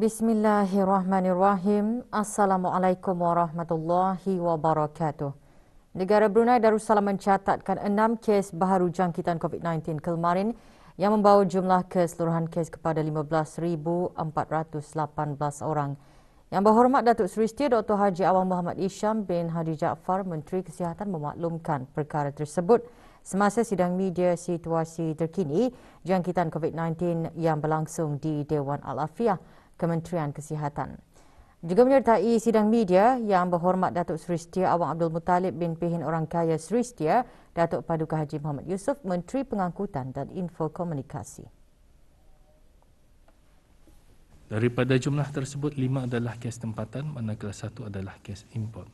Bismillahirrahmanirrahim. Assalamualaikum warahmatullahi wabarakatuh. Negara Brunei Darussalam mencatatkan 6 kes baharu jangkitan COVID-19 kemarin yang membawa jumlah keseluruhan kes kepada 15,418 orang. Yang berhormat Datuk Seri Setia Dr. Haji Awang Muhammad Isham bin Hadi Jaafar, Menteri Kesihatan memaklumkan perkara tersebut semasa sidang media situasi terkini jangkitan COVID-19 yang berlangsung di Dewan Al-Afiah Kementerian Kesihatan. Juga menyertai sidang media yang berhormat Datuk Seri Setia Awang Abdul Muttalib bin Pehin Orang Kaya Seri Setia, Datuk Paduka Haji Muhammad Yusof, Menteri Pengangkutan dan Infokomunikasi. Daripada jumlah tersebut, 5 adalah kes tempatan, manakala 1 adalah kes import.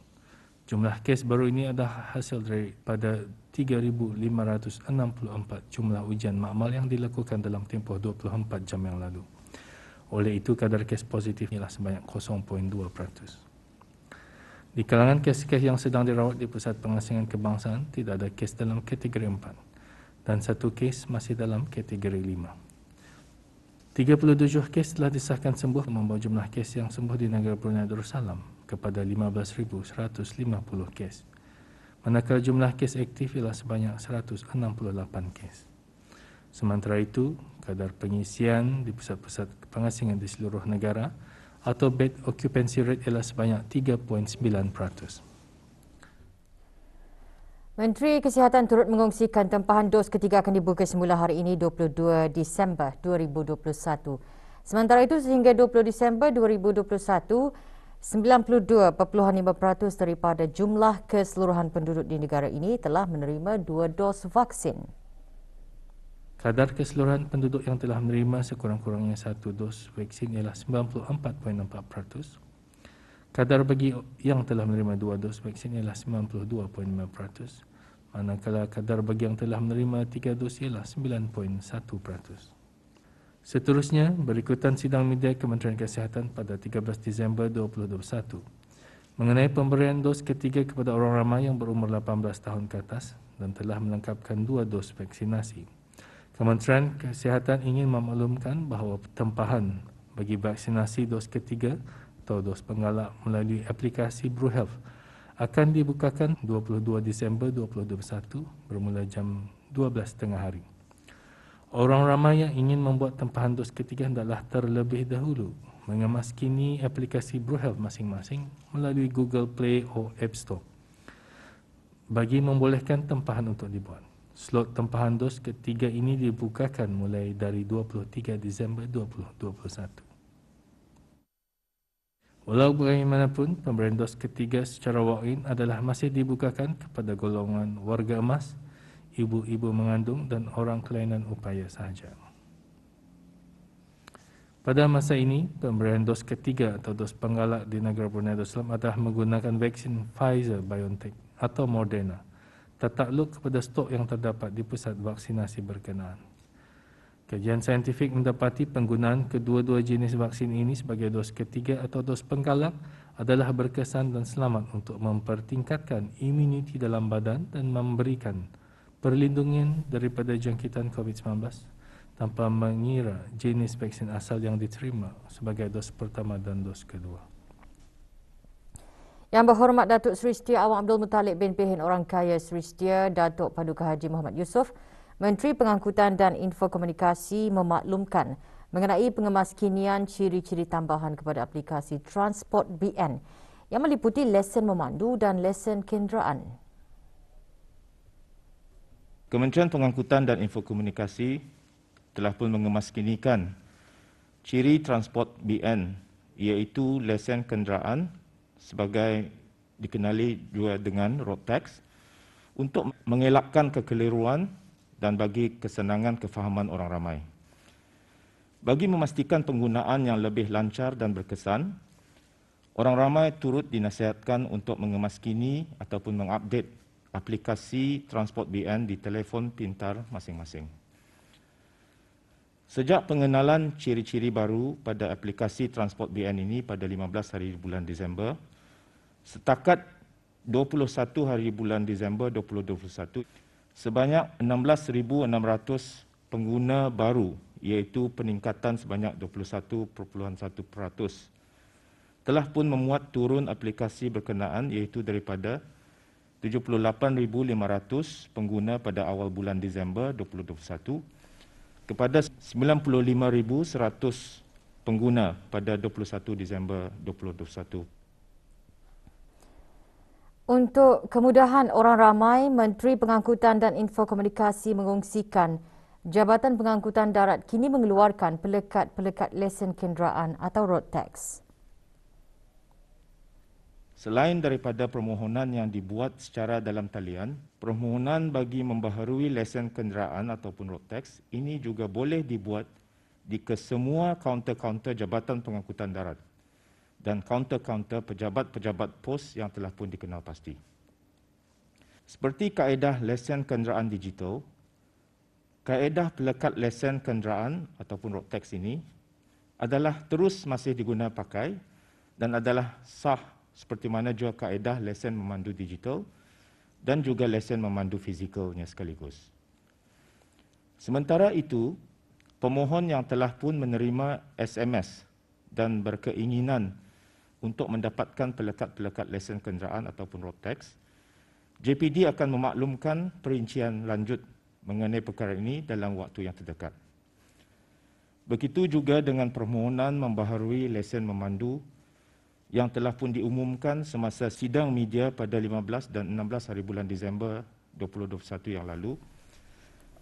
Jumlah kes baru ini adalah hasil daripada 3,564 jumlah ujian makmal yang dilakukan dalam tempoh 24 jam yang lalu. Oleh itu, kadar kes positif ialah sebanyak 0.2%. Di kalangan kes-kes yang sedang dirawat di Pusat Pengasingan Kebangsaan, tidak ada kes dalam kategori 4 dan 1 kes masih dalam kategori 5. 37 kes telah disahkan sembuh, membawa jumlah kes yang sembuh di negara Brunei Darussalam kepada 15,150 kes. Manakala jumlah kes aktif ialah sebanyak 168 kes. Sementara itu, kadar pengisian di pusat-pusat pengasingan di seluruh negara atau bed occupancy rate ialah sebanyak 3.9%. Menteri Kesihatan turut mengongsikan tempahan dos ketiga akan dibuka semula hari ini 22 Disember 2021. Sementara itu, sehingga 20 Disember 2021, 92.5% daripada jumlah keseluruhan penduduk di negara ini telah menerima 2 dos vaksin. Kadar keseluruhan penduduk yang telah menerima sekurang-kurangnya 1 dos vaksin ialah 94.4%. Kadar bagi yang telah menerima 2 dos vaksin ialah 92.5%. Manakala kadar bagi yang telah menerima 3 dos ialah 9.1%. Seterusnya, berikutan sidang media Kementerian Kesihatan pada 13 Disember 2021 mengenai pemberian dos ketiga kepada orang ramai yang berumur 18 tahun ke atas dan telah melengkapkan 2 dos vaksinasi. Kementerian Kesihatan ingin memaklumkan bahawa tempahan bagi vaksinasi dos ketiga atau dos penggalak melalui aplikasi BruHealth akan dibukakan 22 Disember 2021 bermula jam 12.30 hari. Orang ramai yang ingin membuat tempahan dos ketiga hendaklah terlebih dahulu mengemaskini aplikasi BruHealth masing-masing melalui Google Play atau App Store bagi membolehkan tempahan untuk dibuat. Slot tempahan dos ketiga ini dibukakan mulai dari 23 Disember 2021. Walau bagaimanapun, pemberian dos ketiga secara walk-in adalah masih dibukakan kepada golongan warga emas, ibu-ibu mengandung dan orang kelainan upaya sahaja. Pada masa ini, pemberian dos ketiga atau dos penggalak di negara Brunei Darussalam adalah menggunakan vaksin Pfizer-BioNTech atau Moderna, tertakluk kepada stok yang terdapat di pusat vaksinasi berkenaan. Kajian saintifik mendapati penggunaan kedua-dua jenis vaksin ini sebagai dos ketiga atau dos penggalak adalah berkesan dan selamat untuk mempertingkatkan imuniti dalam badan dan memberikan perlindungan daripada jangkitan COVID-19 tanpa mengira jenis vaksin asal yang diterima sebagai dos pertama dan dos kedua. Yang berhormat Datuk Seri Setia Awang Abdul Muttalib bin Pehin Orang Kaya Seri Setia, Datuk Paduka Haji Muhammad Yusof, Menteri Pengangkutan dan Infokomunikasi memaklumkan mengenai pengemaskinian ciri-ciri tambahan kepada aplikasi Transport BN yang meliputi lesen memandu dan lesen kenderaan. Kementerian Pengangkutan dan Infokomunikasi telah pun mengemaskinikan ciri Transport BN iaitu lesen kenderaan sebagai dikenali juga dengan road tax untuk mengelakkan kekeliruan dan bagi kesenangan kefahaman orang ramai. Bagi memastikan penggunaan yang lebih lancar dan berkesan, orang ramai turut dinasihatkan untuk mengemaskini ataupun mengupdate aplikasi Transport BN di telefon pintar masing-masing. Sejak pengenalan ciri-ciri baru pada aplikasi Transport BN ini pada 15 hari bulan Disember, setakat 21 hari bulan Disember 2021, sebanyak 16,600 pengguna baru iaitu peningkatan sebanyak 21.1%. Telah pun memuat turun aplikasi berkenaan iaitu daripada 78,500 pengguna pada awal bulan Disember 2021 kepada 95,100 pengguna pada 21 Disember 2021. Untuk kemudahan orang ramai, Menteri Pengangkutan dan Infokomunikasi mengongsikan Jabatan Pengangkutan Darat kini mengeluarkan pelekat-pelekat lesen kenderaan atau road tax. Selain daripada permohonan yang dibuat secara dalam talian, permohonan bagi membaharui lesen kenderaan ataupun road tax ini juga boleh dibuat di kesemua kaunter-kaunter Jabatan Pengangkutan Darat dan kaunter-kaunter pejabat-pejabat pos yang telah pun dikenal pasti. Seperti kaedah lesen kenderaan digital, kaedah pelekat lesen kenderaan ataupun road tax ini adalah terus masih digunakan pakai dan adalah sah seperti mana juga kaedah lesen memandu digital dan juga lesen memandu fizikalnya sekaligus. Sementara itu, pemohon yang telah pun menerima SMS dan berkeinginan untuk mendapatkan pelekat-pelekat lesen kenderaan ataupun road tax, JPD akan memaklumkan perincian lanjut mengenai perkara ini dalam waktu yang terdekat. Begitu juga dengan permohonan membaharui lesen memandu yang telah pun diumumkan semasa sidang media pada 15 dan 16 hari bulan Disember 2021 yang lalu.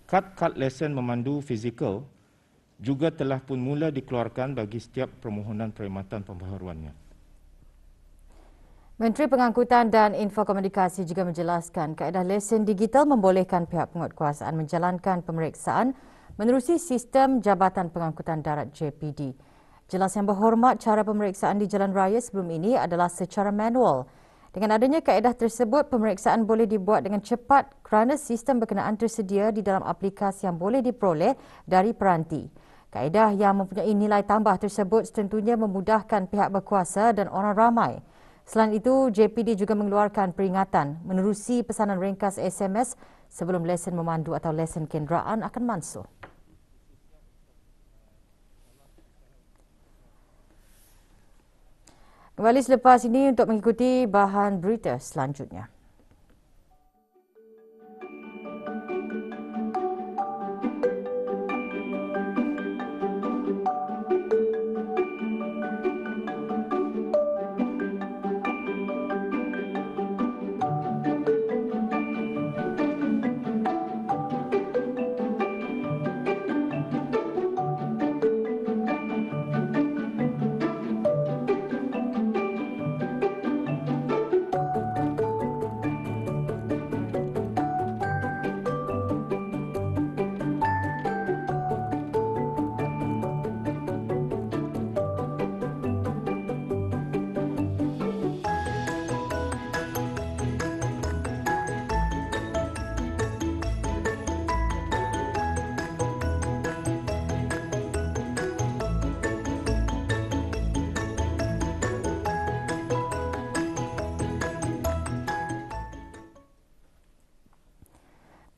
Kad lesen memandu fizikal juga telah pun mula dikeluarkan bagi setiap permohonan perkhidmatan pembaharuannya. Menteri Pengangkutan dan Infokomunikasi juga menjelaskan kaedah lesen digital membolehkan pihak penguatkuasaan menjalankan pemeriksaan menerusi sistem Jabatan Pengangkutan Darat JPD. Jelas Yang Berhormat, cara pemeriksaan di jalan raya sebelum ini adalah secara manual. Dengan adanya kaedah tersebut, pemeriksaan boleh dibuat dengan cepat kerana sistem berkenaan tersedia di dalam aplikasi yang boleh diperoleh dari peranti. Kaedah yang mempunyai nilai tambah tersebut tentunya memudahkan pihak berkuasa dan orang ramai. Selain itu, JPD juga mengeluarkan peringatan menerusi pesanan ringkas SMS sebelum lesen memandu atau lesen kenderaan akan mansuh. Kembali selepas ini untuk mengikuti bahan berita selanjutnya.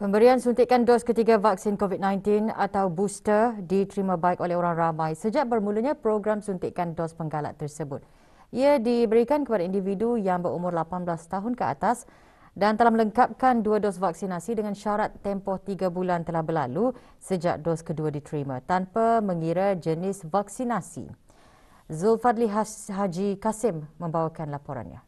Pemberian suntikan dos ketiga vaksin COVID-19 atau booster diterima baik oleh orang ramai sejak bermulanya program suntikan dos penggalak tersebut. Ia diberikan kepada individu yang berumur 18 tahun ke atas dan telah melengkapkan 2 dos vaksinasi dengan syarat tempoh 3 bulan telah berlalu sejak dos kedua diterima tanpa mengira jenis vaksinasi. Zulfadli Haji Kasim membawakan laporannya.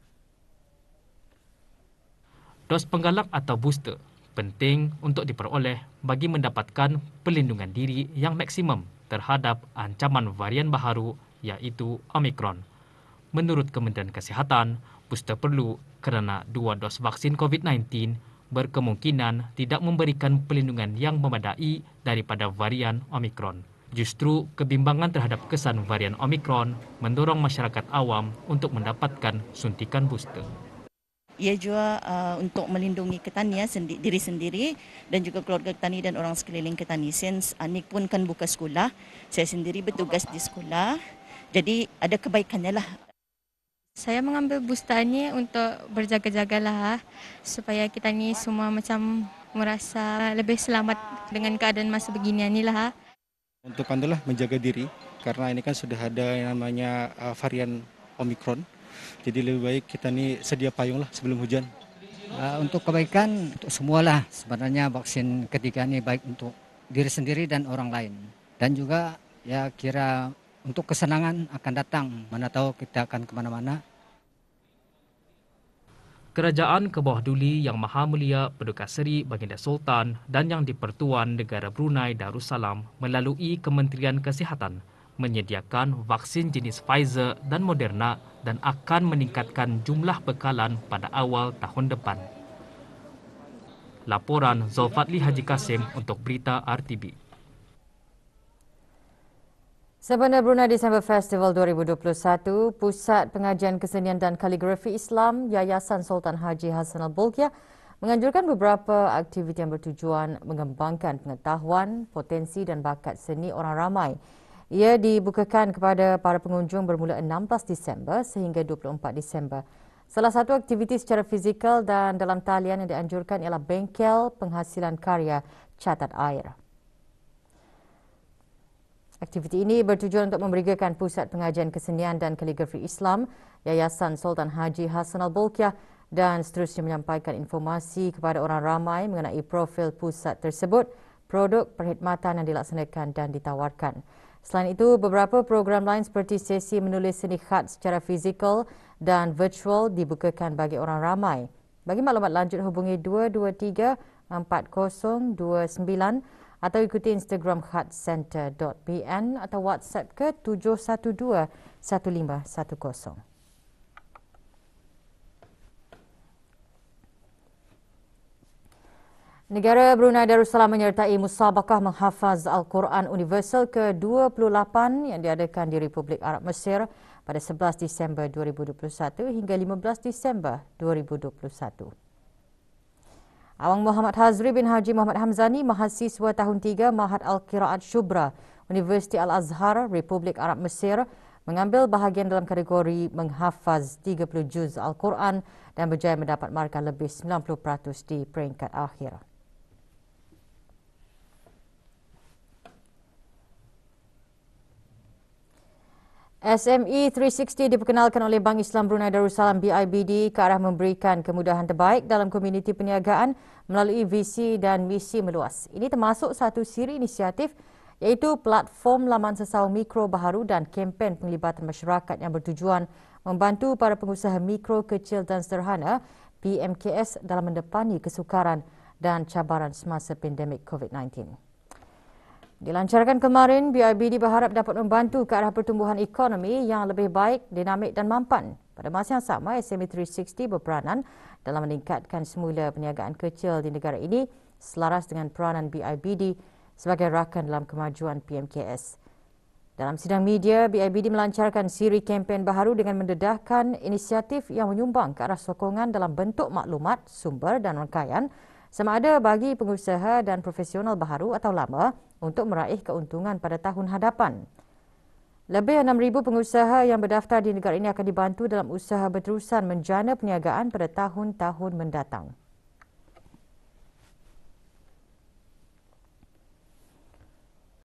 Dos penggalak atau booster penting untuk diperoleh bagi mendapatkan perlindungan diri yang maksimum terhadap ancaman varian baharu iaitu Omicron. Menurut Kementerian Kesihatan, booster perlu kerana 2 dos vaksin COVID-19 berkemungkinan tidak memberikan perlindungan yang memadai daripada varian Omicron. Justru kebimbangan terhadap kesan varian Omicron mendorong masyarakat awam untuk mendapatkan suntikan booster. Ia juga untuk melindungi ketani diri sendiri dan juga keluarga ketani dan orang sekeliling ketani. Since Anik pun kan buka sekolah, saya sendiri bertugas di sekolah, jadi ada kebaikannya lah. Saya mengambil booster ni untuk berjaga-jagalah supaya kita ni semua macam merasa lebih selamat dengan keadaan masa beginian ni lah. Untuk menjaga diri karena ini kan sudah ada yang namanya varian Omicron. Jadi lebih baik kita nih sedia payung lah sebelum hujan. Untuk kebaikan untuk semualah sebenarnya vaksin ketiga ini baik untuk diri sendiri dan orang lain. Dan juga ya kira untuk kesenangan akan datang. Mana tahu kita akan kemana-mana. Kerajaan ke bawah duli Yang Maha Mulia Paduka Seri Baginda Sultan dan Yang di-Pertuan Negara Brunei Darussalam melalui Kementerian Kesihatan menyediakan vaksin jenis Pfizer dan Moderna dan akan meningkatkan jumlah bekalan pada awal tahun depan. Laporan Zulfatli Haji Kasim untuk Berita RTB. Sempena Brunei Disember Festival 2021, Pusat Pengajian Kesenian dan Kaligrafi Islam Yayasan Sultan Haji Hassan Al-Bolkiah menganjurkan beberapa aktiviti yang bertujuan mengembangkan pengetahuan, potensi dan bakat seni orang ramai. Ia dibukakan kepada para pengunjung bermula 16 Disember sehingga 24 Disember. Salah satu aktiviti secara fizikal dan dalam talian yang dianjurkan ialah bengkel penghasilan karya catat air. Aktiviti ini bertujuan untuk memberikan Pusat Pengajian Kesenian dan Kaligrafi Islam Yayasan Sultan Haji Hassan Al-Bolkiah dan seterusnya menyampaikan informasi kepada orang ramai mengenai profil pusat tersebut, produk perkhidmatan yang dilaksanakan dan ditawarkan. Selain itu, beberapa program lain seperti sesi menulis seni khat secara fizikal dan virtual dibukakan bagi orang ramai. Bagi maklumat lanjut hubungi 223 4029 atau ikuti Instagram khatcenter.bn atau WhatsApp ke 712 1510. Negara Brunei Darussalam menyertai musabakah menghafaz Al-Quran Universal ke-28 yang diadakan di Republik Arab Mesir pada 11 Disember 2021 hingga 15 Disember 2021. Awang Muhammad Hazri bin Haji Muhammad Hamzani, mahasiswa tahun 3 Mahat Al-Qiraat Shubra, Universiti Al-Azhar, Republik Arab Mesir, mengambil bahagian dalam kategori menghafaz 30 juz Al-Quran dan berjaya mendapat markah lebih 90% di peringkat akhir. SME 360 diperkenalkan oleh Bank Islam Brunei Darussalam BIBD ke arah memberikan kemudahan terbaik dalam komuniti perniagaan melalui visi dan misi meluas. Ini termasuk satu siri inisiatif iaitu platform laman sesau mikro baharu dan kempen penglibatan masyarakat yang bertujuan membantu para pengusaha mikro, kecil dan sederhana PMKS dalam mendepani kesukaran dan cabaran semasa pandemik COVID-19. Dilancarkan kemarin, BIBD berharap dapat membantu ke arah pertumbuhan ekonomi yang lebih baik, dinamik dan mampan. Pada masa yang sama, SME 360 berperanan dalam meningkatkan semula perniagaan kecil di negara ini selaras dengan peranan BIBD sebagai rakan dalam kemajuan PMKS. Dalam sidang media, BIBD melancarkan siri kempen baharu dengan mendedahkan inisiatif yang menyumbang ke arah sokongan dalam bentuk maklumat, sumber dan rangkaian sama ada bagi pengusaha dan profesional baharu atau lama untuk meraih keuntungan pada tahun hadapan. Lebih 6,000 pengusaha yang berdaftar di negara ini akan dibantu dalam usaha berterusan menjana perniagaan pada tahun-tahun mendatang.